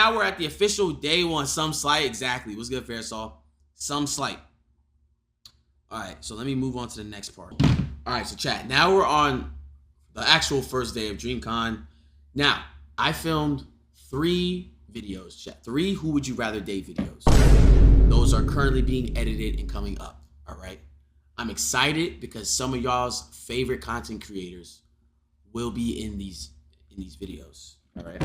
now we're at the official day one. Some slight, exactly. What's good, Fair Saul? Some slight. All right, so let me move on to the next part. All right, so chat. Now we're on the actual first day of DreamCon. Now, I filmed 3 videos, chat. 3 Who Would You Rather Date videos. Those are currently being edited and coming up, all right? I'm excited because some of y'all's favorite content creators will be in these videos, all right?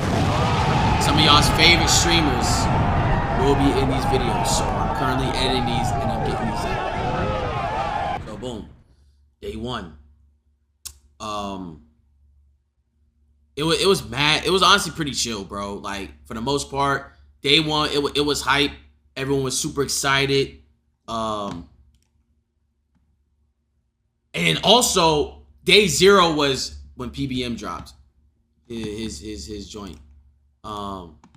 Some of y'all's favorite streamers will be in these videos, so I'm currently editing these and I'm getting these out. So boom, day 1. It was mad. It was honestly pretty chill, bro. Like for the most part, day 1 it was hype. Everyone was super excited. And also day 0 was when PBM dropped his joint.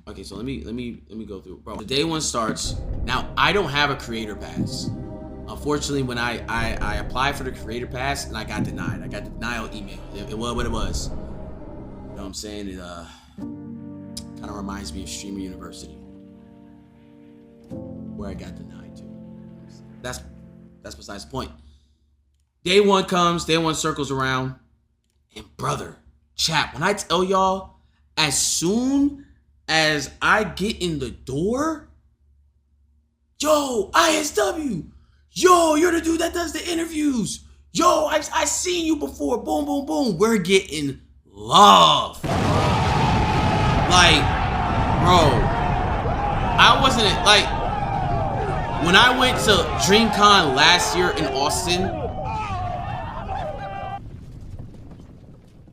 Okay, so let me go through, bro. The day 1 starts. Now I don't have a creator pass. Unfortunately, when I applied for the creator pass and I got denied. I got the denial email. It was what it was. You know what I'm saying? It kind of reminds me of Streamer University, where I got denied too. That's besides the point. Day 1 comes, day 1 circles around, and brother, chat, when I tell y'all, as soon as I get in the door, yo, ISW, yo, you're the dude that does the interviews. Yo, I seen you before. Boom, boom, boom. We're getting love. Like, bro, I wasn't like when I went to DreamCon last year in Austin.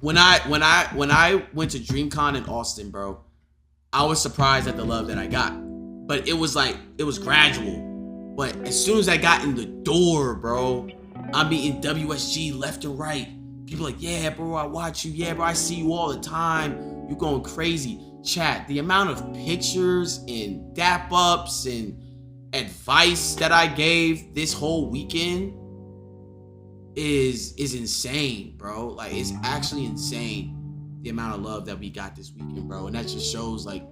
When I went to DreamCon in Austin, bro, I was surprised at the love that I got. But it was gradual. But as soon as I got in the door, bro, I'm meeting WSG left and right. People like, yeah, bro, I watch you. Yeah, bro, I see you all the time. You going crazy. Chat, the amount of pictures and dap ups and advice that I gave this whole weekend is insane, bro. Like, it's actually insane the amount of love that we got this weekend, bro. And that just shows, like,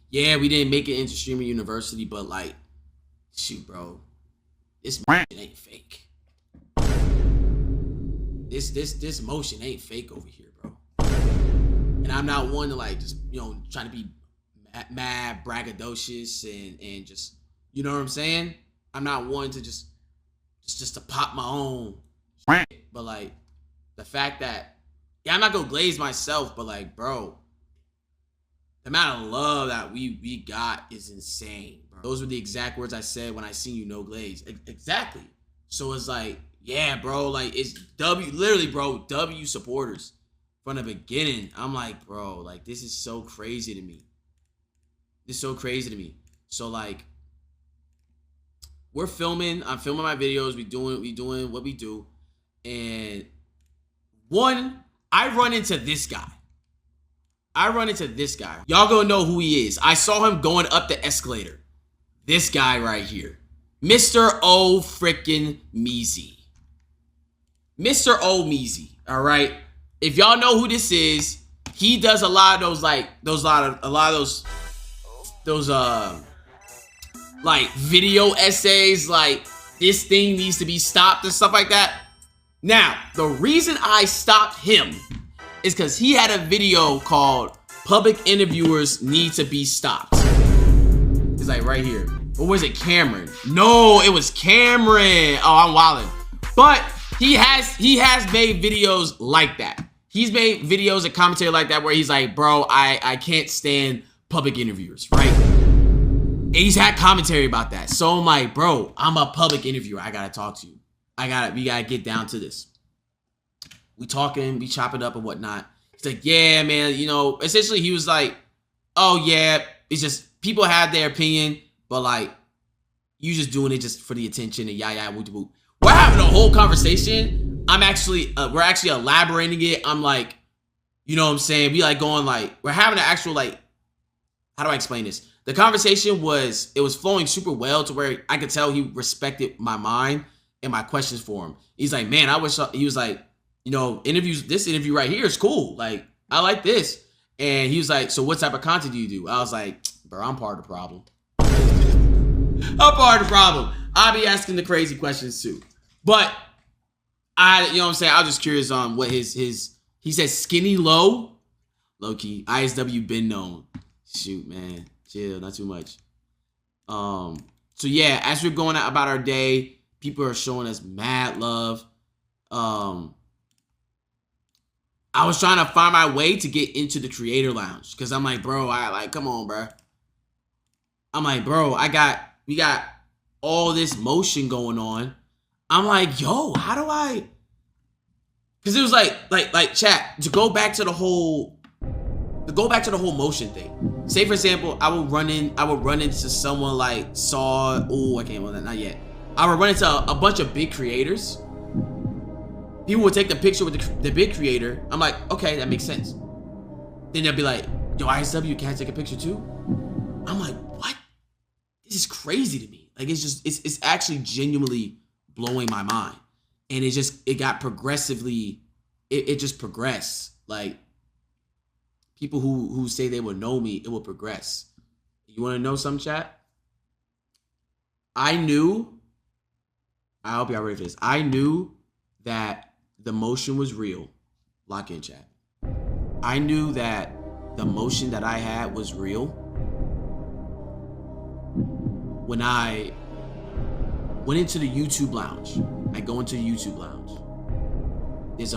yeah, we didn't make it into Streamer University, but like, shoot, bro, this motion ain't fake. This motion ain't fake over here, bro. And I'm not one to like just, you know, trying to be mad, braggadocious, and just, you know what I'm saying? I'm not one to just to pop my own shit. But like the fact that, yeah, I'm not gonna glaze myself, but like, bro, the amount of love that we got is insane, bro. Those were the exact words I said when I seen you, no glaze. Exactly. So it's like, yeah, bro, like it's literally, bro, W supporters from the beginning. I'm like, bro, like this is so crazy to me. This is so crazy to me. So like, we're filming. I'm filming my videos. We doing what we do. And I run into this guy. Y'all gonna know who he is. I saw him going up the escalator. This guy right here. Mr. O freaking Meezy. Mr. O Meezy. All right. If y'all know who this is, he does a lot of those like video essays, like this thing needs to be stopped and stuff like that. Now, the reason I stopped him is because he had a video called Public Interviewers Need to Be Stopped. It's like right here. Or was it Cameron? No, it was Cameron. Oh, I'm wildin'. But he has made videos like that. He's made videos and commentary like that where he's like, bro, I can't stand public interviewers, right? And he's had commentary about that. So I'm like, bro, I'm a public interviewer. I gotta talk to you. We gotta get down to this. We talking, we chop it up and whatnot. He's like, yeah, man, you know, essentially he was like, oh yeah, it's just people have their opinion, but like, you just doing it just for the attention and yah, whoop, whoop. We're having a whole conversation. We're actually elaborating it. I'm like, you know what I'm saying? We like going like, we're having an actual like, how do I explain this? The conversation was flowing super well to where I could tell he respected my mind and my questions for him. He's like, man, he was like, you know, this interview right here is cool. Like, I like this. And he was like, so what type of content do you do? I was like, bro, I'm part of the problem. I'm part of the problem. I'll be asking the crazy questions too. But you know what I'm saying? I was just curious on what his he said skinny low key. ISW been known. Shoot, man. Chill, not too much. So yeah, as we're going out about our day, people are showing us mad love. I was trying to find my way to get into the creator lounge because I'm like, bro, come on, bro. I'm like, bro, we got all this motion going on. I'm like, yo, how do I? Because it was like chat to go back to the whole motion thing. Say for example, I would run into someone like I can't, well, not yet. I would run into a bunch of big creators. People would take the picture with the big creator. I'm like, okay, that makes sense. Then they'll be like, yo, ISW, can I take a picture too? I'm like, what? This is crazy to me. Like, it's actually genuinely blowing my mind. And it got progressively, it just progressed. Like, people who say they will know me, it will progress. You want to know some, chat? I hope y'all ready for this. I knew that the motion was real. Lock in, chat. I knew that the motion that I had was real when I went into the YouTube lounge. I go into the YouTube lounge. There's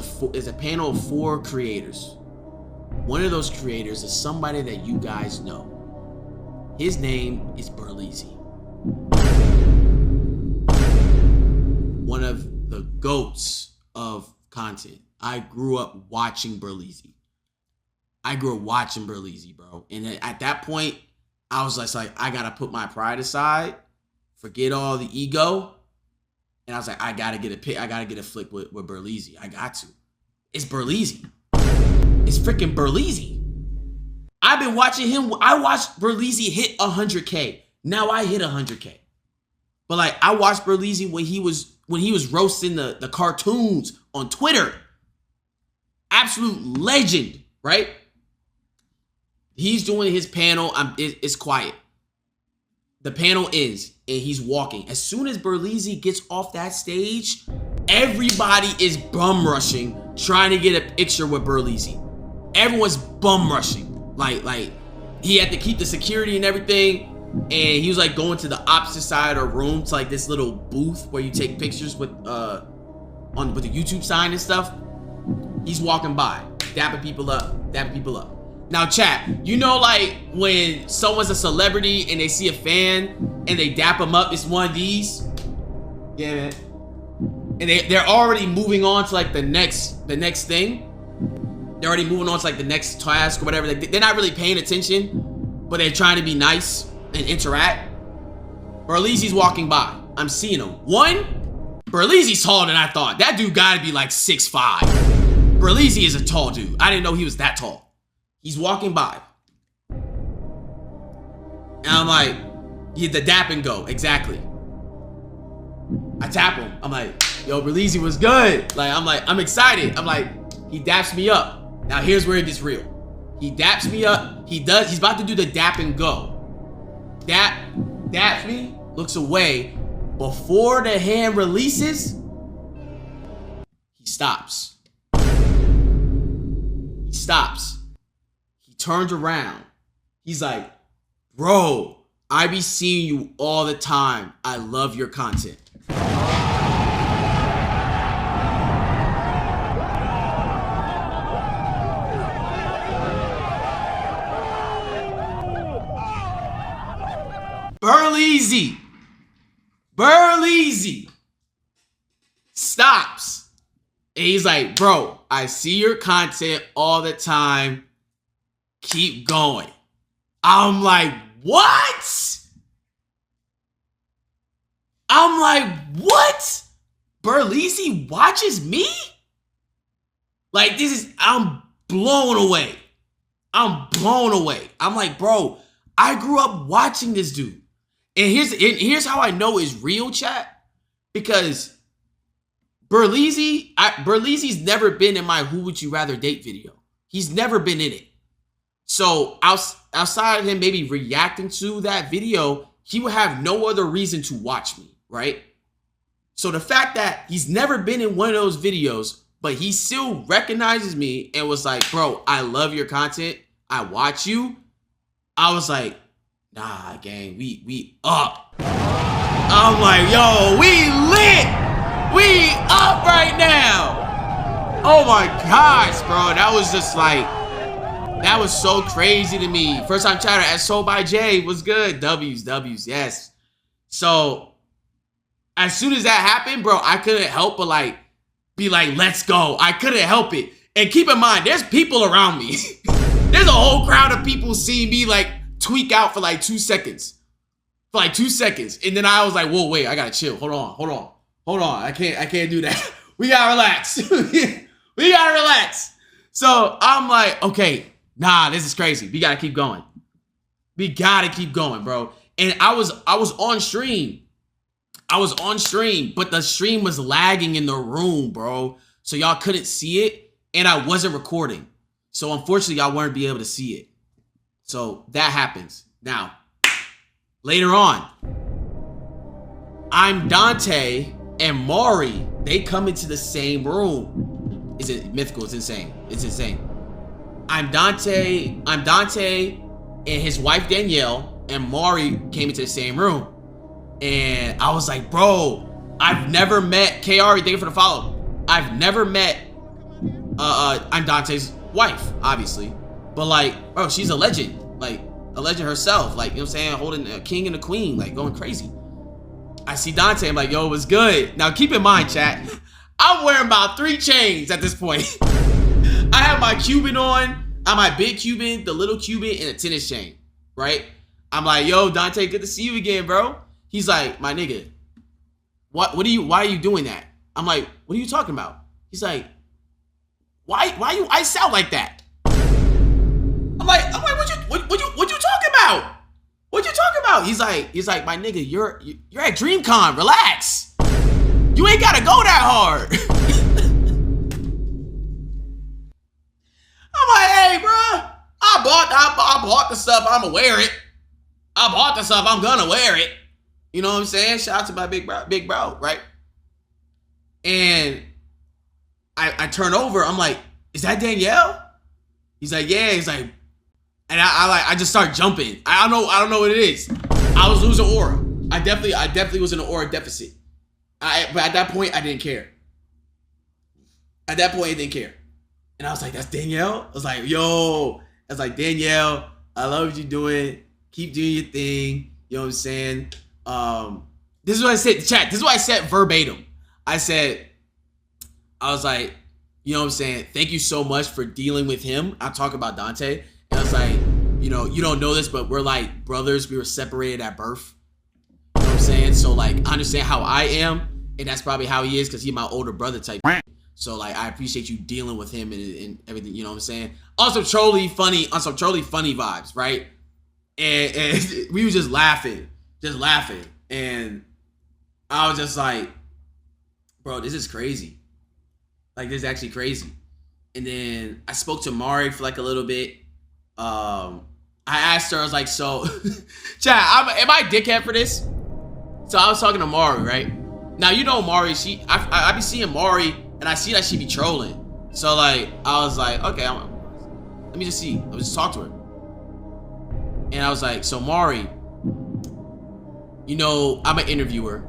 a panel of 4 creators. One of those creators is somebody that you guys know. His name is Berleezy. One of the GOATs of content. I grew up watching Berleezy. Bro. And at that point, I was just like, I gotta put my pride aside, forget all the ego. And I was like, I gotta get a flick with Berleezy. I got to. It's Berleezy. It's freaking Berleezy. I've been watching him. I watched Berleezy hit 100K. Now I hit 100K. But like, I watched Berleezy when he was roasting the cartoons on Twitter. Absolute legend, right? He's doing his panel. It's quiet. The panel ends and he's walking. As soon as Berleezy gets off that stage, everybody is bum rushing, trying to get a picture with Berleezy. Everyone's bum rushing. Like he had to keep the security and everything. And he was like going to the opposite side of the room to like this little booth where you take pictures with the YouTube sign and stuff. He's walking by, dapping people up. Now chat, you know, like when someone's a celebrity and they see a fan and they dap them up, it's one of these. Yeah, man. And they're already moving on to like the next thing. They're already moving on to like the next task or whatever. They're not really paying attention, but they're trying to be nice and interact. Berleezy's walking by. I'm seeing him. One, Berleezy's taller than I thought. That dude gotta be like 6'5". Berleezy is a tall dude. I didn't know he was that tall. He's walking by. And I'm like, yeah, the dap and go, exactly. I tap him. I'm like, yo, Berleezy was good. Like, I'm excited. I'm like, he daps me up. Now here's where it gets real. He daps me up. He's about to do the dap and go. Daps me, looks away. Before the hand releases, he stops. He turns around. He's like, bro, I be seeing you all the time. I love your content. Berleezy stops. And he's like, bro, I see your content all the time. Keep going. I'm like, what? Berleezy watches me? Like, I'm blown away. I'm like, bro, I grew up watching this dude. And here's how I know it's real, chat. Because Berleezy's never been in my Who Would You Rather Date video. He's never been in it. So outside of him maybe reacting to that video, he would have no other reason to watch me, right? So the fact that he's never been in one of those videos, but he still recognizes me and was like, bro, I love your content. I watch you. I was like, nah, gang, we up. I'm like, yo, we lit. We up right now. Oh my gosh, bro. That was just like, that was so crazy to me. First time chatter at Soul by Jay was good. W's, yes. So as soon as that happened, bro, I couldn't help but like, be like, let's go. I couldn't help it. And keep in mind, there's people around me. There's a whole crowd of people seeing me like tweak out for like 2 seconds. For like 2 seconds. And then I was like, whoa, wait, I gotta chill. Hold on. I can't do that. We gotta relax. We gotta relax. So I'm like, okay, nah, this is crazy. We gotta keep going. We gotta keep going, bro. And I was on stream. I was on stream, but the stream was lagging in the room, bro. So y'all couldn't see it, and I wasn't recording. So unfortunately, y'all weren't be able to see it. So that happens. Now, later on, I'm Dante and Mari. They come into the same room. Is it mythical? It's insane. It's insane. I'm Dante and his wife Danielle and Mari came into the same room. And I was like, bro, I've never met KR. Thank you for the follow. I've never met I'm Dante's wife, obviously. But like, bro, she's a legend. Like, a legend herself. Like, you know what I'm saying? Holding a king and a queen, like going crazy. I see Dante, I'm like, yo, what's good? Now keep in mind, chat, I'm wearing about 3 chains at this point. I have my Cuban on, I have my big Cuban, the little Cuban, and a tennis chain, right? I'm like, yo, Dante, good to see you again, bro. He's like, my nigga, why are you doing that? I'm like, what are you talking about? He's like, why you ice out like that? I'm like, what you talking about? What you talking about? He's like, my nigga, you're at DreamCon, relax. You ain't gotta go that hard. I'm like, hey, bro, I bought the stuff, I'ma wear it. I bought the stuff, I'm gonna wear it. You know what I'm saying? Shout out to my big bro, right? And I turn over, I'm like, is that Danielle? He's like, yeah. He's like, and I just start jumping. I don't know what it is. I was losing aura. I definitely was in an aura deficit. But at that point, I didn't care. At that point, I didn't care. And I was like, that's Danielle? I was like, yo. I was like, Danielle, I love what you're doing. Keep doing your thing. You know what I'm saying? This is what I said, chat. This is what I said verbatim. I was like, you know what I'm saying? Thank you so much for dealing with him. I talk about Dante. And I was like, you know, you don't know this, but we're like brothers. We were separated at birth. You know what I'm saying? So like, I understand how I am. And that's probably how he is because he's my older brother type. So like, I appreciate you dealing with him and everything. You know what I'm saying? On some trolley funny vibes, right? And we was just laughing. And I was just like, bro, this is crazy. Like, this is actually crazy. And then I spoke to Mari for like a little bit. I asked her, I was like, so, chat, am I a dickhead for this? So I was talking to Mari, right? Now, you know Mari, I be seeing Mari, and I see that she be trolling. So like, I was like, okay, let me just see. Let me just talk to her. And I was like, so Mari, you know, I'm an interviewer.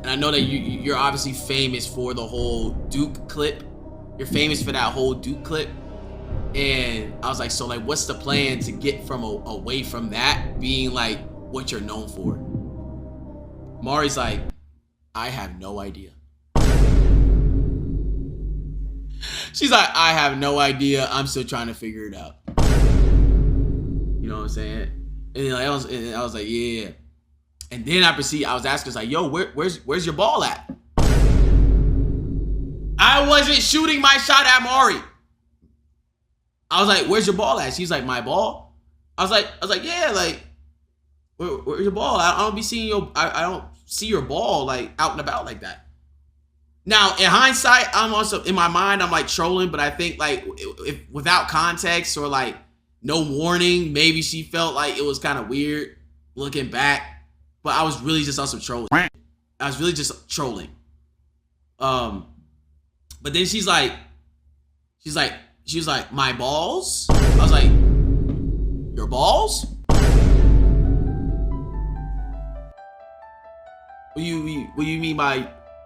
And I know that you're obviously famous for the whole Duke clip. You're famous for that whole Duke clip. And I was like, so like, what's the plan to get from away from that being like what you're known for? Mari's like, I have no idea. She's like, I have no idea. I'm still trying to figure it out. You know what I'm saying? And I was like, yeah. And then I was asking, like, yo, where's your ball at? I wasn't shooting my shot at Mari. I was like, where's your ball at? She's like, my ball? I was like, yeah, like, where's your ball? I don't be seeing I don't see your ball like out and about like that. Now, in hindsight, I'm also in my mind, I'm like trolling, but I think like if without context or like no warning. Maybe she felt like it was kind of weird looking back, but I was really just on some trolling. I was really just trolling. But then she was like, my balls? I was like, your balls? What do you mean by?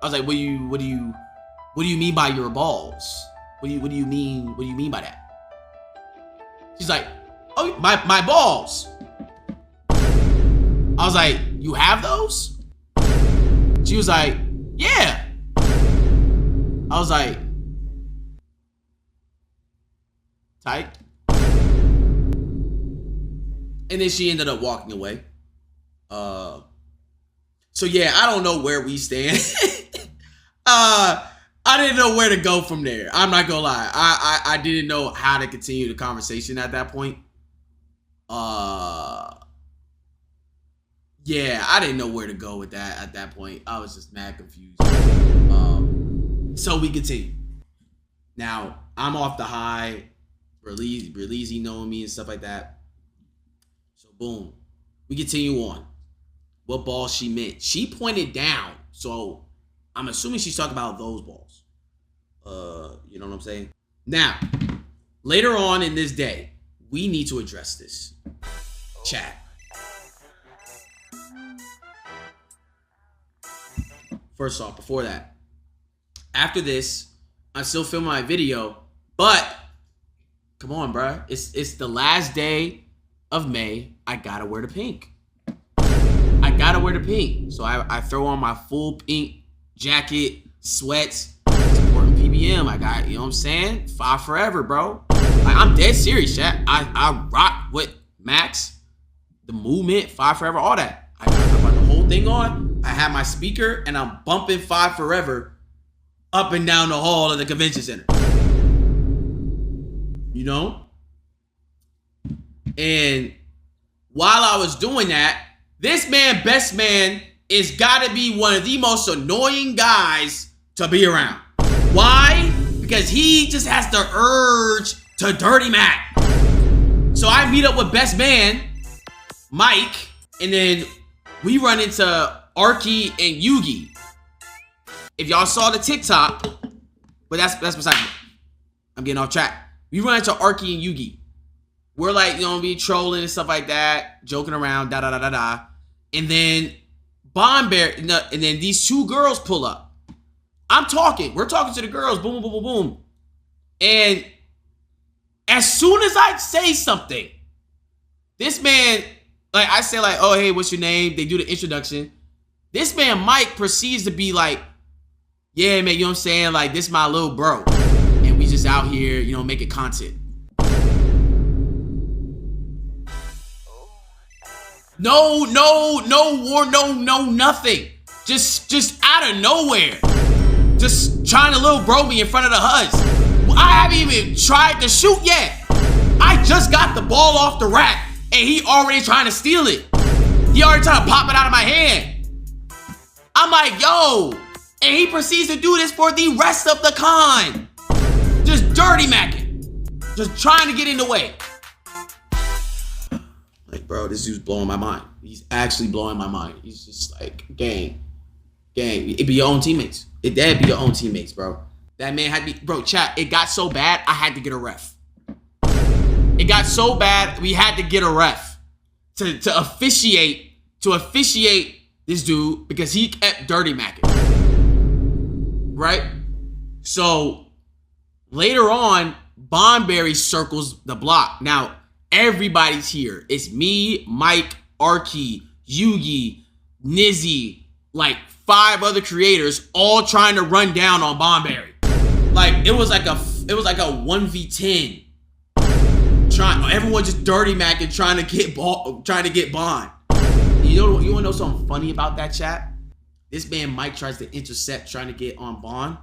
I was like, what do you mean by your balls? What do you mean by that? She's like, oh, my balls. I was like, you have those? She was like, yeah. I was like, tight. And then she ended up walking away. So yeah, I don't know where we stand. I didn't know where to go from there. I'm not gonna lie. I didn't know how to continue the conversation at that point. Yeah, I didn't know where to go with that at that point. I was just mad confused. So we continue. Now, I'm off the high. Berleezy knowing me and stuff like that. So boom. We continue on. What ball she meant. She pointed down. So I'm assuming she's talking about those balls. You know what I'm saying? Now, later on in this day, we need to address this. Chat. First off, before that, after this, I'm still filming my video, but come on, bruh. It's the last day of May. I gotta wear the pink. I gotta wear the pink. So I throw on my full pink jacket, sweats, supporting PBM. I got, you know what I'm saying? 5 forever, bro. Like, I'm dead serious, chat. I rock with Max, the movement, 5 forever, all that. I got the whole thing on. I have my speaker and I'm bumping 5 forever up and down the hall of the convention center. You know? And while I was doing that, this man, best man, is gotta be one of the most annoying guys to be around. Why? Because he just has the urge to dirty Mac. So I meet up with best man, Mike, and then we run into Arky and Yugi. If y'all saw the TikTok, but that's beside me. I'm getting off track. We run into Arky and Yugi. We're like, you know, be trolling and stuff like that, joking around, da. And then and then these 2 girls pull up. I'm talking. We're talking to the girls. Boom, boom, boom, boom. And as soon as I say something, this man, like, I say like, oh, hey, what's your name? They do the introduction. This man, Mike, proceeds to be like, yeah, man, you know what I'm saying? Like, this is my little bro. And we just out here, you know, making content. No war, no nothing. Just out of nowhere. Just trying to little bro me in front of the HUDs. I haven't even tried to shoot yet. I just got the ball off the rack and he already trying to steal it. He already trying to pop it out of my hand. I'm like, yo. And he proceeds to do this for the rest of the con. Just dirty macking. Just trying to get in the way. Like, bro, this dude's blowing my mind. He's actually blowing my mind. He's just like, gang. It be your own teammates. That'd be your own teammates, bro. That man had to be, bro, chat, it got so bad, I had to get a ref. It got so bad, we had to get a ref to officiate this dude because he kept dirty macking. Right? So, later on, Bonberry circles the block. Now, everybody's here. It's me, Mike, Arky, Yugi, Nizzy, like 5 other creators all trying to run down on Bonberry. Like, it was like a 1v10. Everyone just dirty macking trying to get Bond. You wanna know something funny about that, chat? This man Mike tries to intercept trying to get on Bond.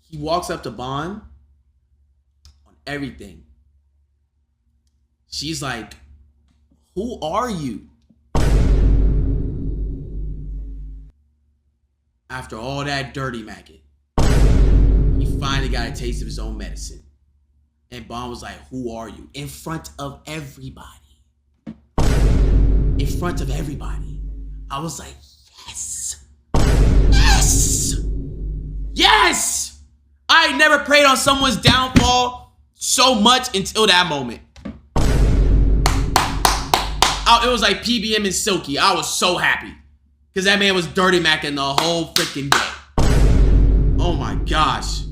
He walks up to Bond on everything. She's like, who are you? After all that dirty macking, he finally got a taste of his own medicine. And Bond was like, who are you? In front of everybody. In front of everybody. I was like, yes. Yes. Yes. I ain't never prayed on someone's downfall so much until that moment. It was like PBM and Silky. I was so happy. Because that man was dirty macking the whole freaking day. Oh my gosh.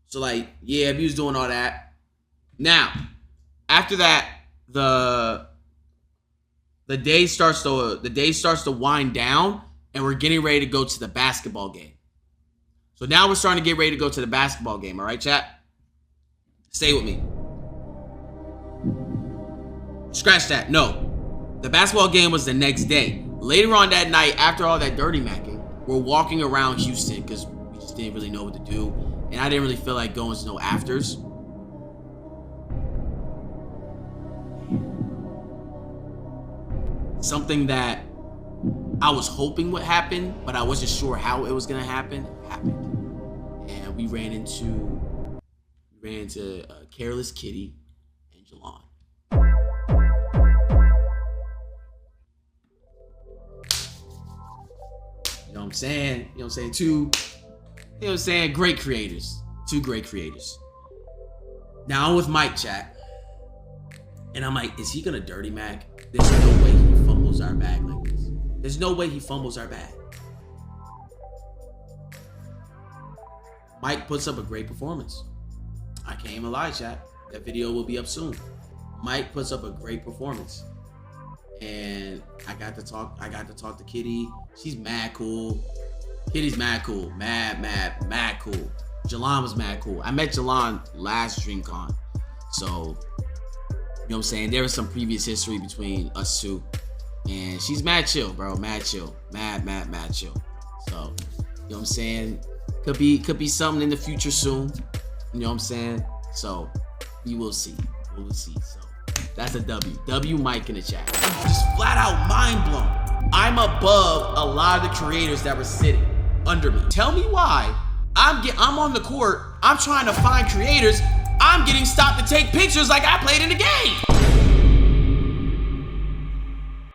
So like, yeah, he was doing all that. Now, after that, the day starts to wind down, and we're getting ready to go to the basketball game. So now we're starting to get ready to go to the basketball game. All right, chat? Stay with me. Scratch that. No. The basketball game was the next day. Later on that night, after all that dirty macking, we're walking around Houston because we just didn't really know what to do. And I didn't really feel like going to no afters. Something that I was hoping would happen, but I wasn't sure how it was gonna happen, happened. And we ran into Careless Kitty and Jalon. You know what I'm saying? You know what I'm saying? You know what I'm saying? Great creators. Two great creators. Now I'm with Mike, chat. And I'm like, is he gonna dirty Mac? There's no way he fumbles our bag like this. There's no way he fumbles our bag. Mike puts up a great performance. I can't even lie, chat. That video will be up soon. Mike puts up a great performance. And I got to talk to Kitty. She's mad cool. Kitty's mad cool. Mad cool. Jalon was mad cool. I met Jalon last DreamCon. So, you know what I'm saying? There was some previous history between us two. And she's mad chill, bro. Mad chill. Mad chill. So, you know what I'm saying? Could be something in the future soon. You know what I'm saying? So, we will see. We will see. So, that's a W. W Mike in the chat. I'm just flat out mind blown. I'm above a lot of the creators that were sitting under me. Tell me why I'm on the court. I'm trying to find creators. I'm getting stopped to take pictures like I played in the game.